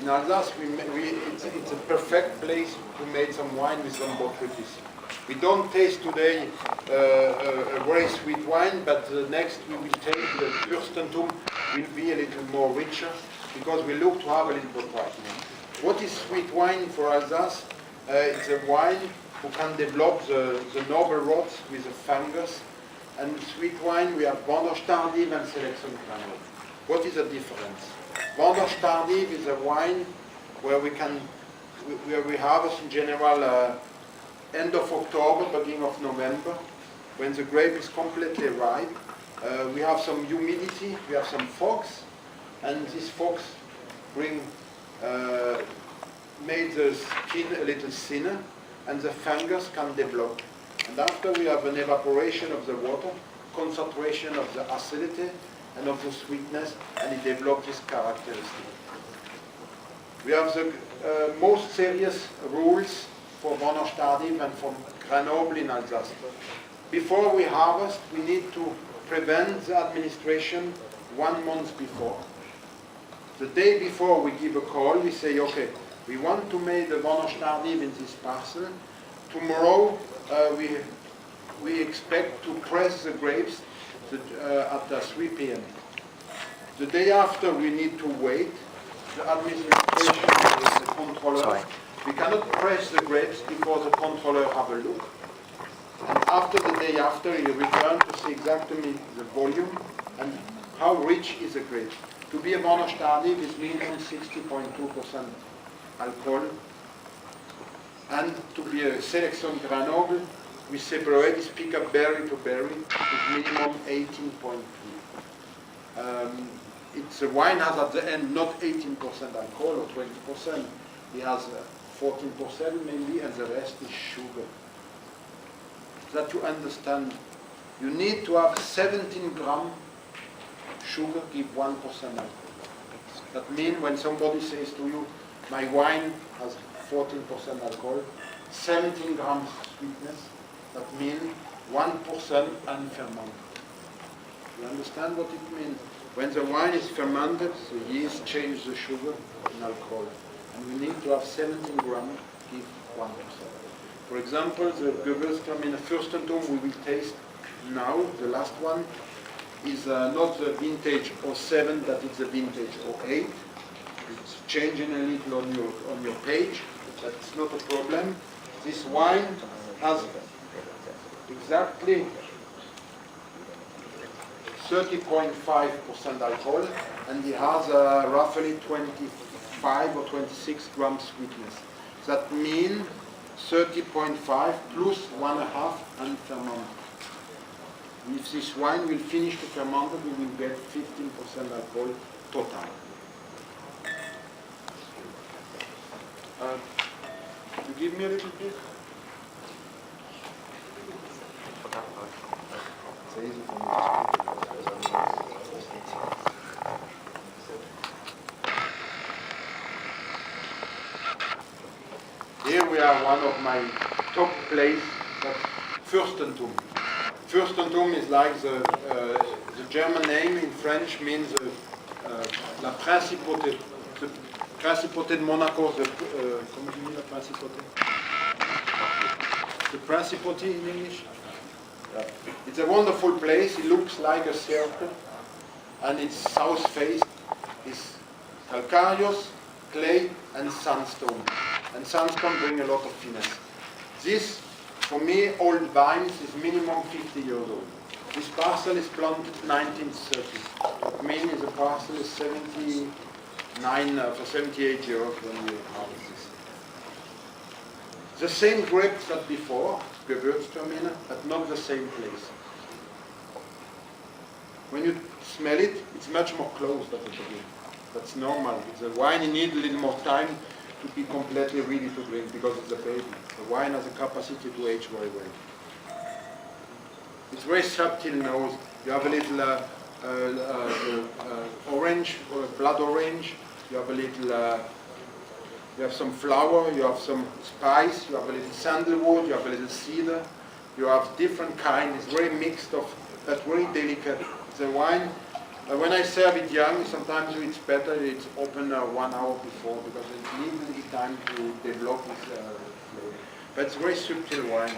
In Alsace, it's a perfect place to make some wine with some botrytis. We don't taste today a very sweet wine, but next we will taste the Fürstentum will be a little more richer because we look to have a little botrytis. What is sweet wine for Alsace? It's a wine who can develop the noble rots with the fungus. And sweet wine, we have Vendange Tardive and Selection Granule. What is the difference? Vendange Tardive is a wine where we harvest in general end of October, beginning of November, when the grape is completely ripe. We have some humidity, we have some fogs, and these fogs made the skin a little thinner, and the fungus can develop. And after we have an evaporation of the water, concentration of the acidity and of the sweetness, and it develops this characteristic. We have the most serious rules for Vendange Tardive and for Grenoble in Alsace. Before we harvest, we need to prevent the administration 1 month before. The day before we give a call, we say, okay, we want to make the Vendange Tardive in this parcel. Tomorrow, we expect to press the grapes at 3 p.m. The day after, we need to wait. The administration is the controller. Sorry. We cannot press the grapes before the controller have a look. And after the day after, you return to see exactly the volume and how rich is the grape. To be a Vendange Tardive is minimum 60.2% alcohol. And to be a Selection Grenoble, we separate this pick up berry to berry with minimum 18.2. The wine has at the end not 18% alcohol or 20%. It has 14% mainly, and the rest is sugar. That you understand, you need to have 17 grams sugar, give 1% alcohol. That means when somebody says to you, my wine has 14% alcohol, 17 grams sweetness, that means 1% unfermented. You understand what it means? When the wine is fermented, the yeast changes the sugar in alcohol. And we need to have 17 grams, give 1%. For example, the Gewürztraminer Fürstentum we will taste now, the last one, is not the vintage 07, but it's the vintage 08. It's changing a little on your page. That's not a problem. This wine has exactly 30.5% alcohol, and it has roughly 25 or 26 grams sweetness. That means 30.5 plus 1.5 unfermented. If this wine will finish to ferment, we will get 15% alcohol total. You give me a little bit? It's easy for me. Here we are, one of my top places, Fürstentum. Fürstentum is like the German name in French means la principauté. The Principauté de Monaco, comment tu dis la Principauté? The Principauty in English? Yeah. It's a wonderful place. It looks like a circle, and its south face is calcareous, clay, and sandstone. And sandstone brings a lot of finesse. This, for me, old vines is minimum 50 years old. This parcel is planted 1930. That means the parcel is 78 years when we harvest this. The same grapes that before, Gewürztraminer, but not the same place. When you smell it, it's much more closed at the beginning. That's normal. The wine needs a little more time to be completely ready to drink because it's a baby. The wine has a capacity to age very well. It's very subtle nose. You have a little orange, or blood orange. You have a little, you have some flower, you have some spice, you have a little sandalwood, you have a little cedar. You have different kinds. It's very mixed of, but very delicate. The wine When I serve it young, sometimes it's better it's open 1 hour before because it needs time to develop its flavor. But it's very subtle wine.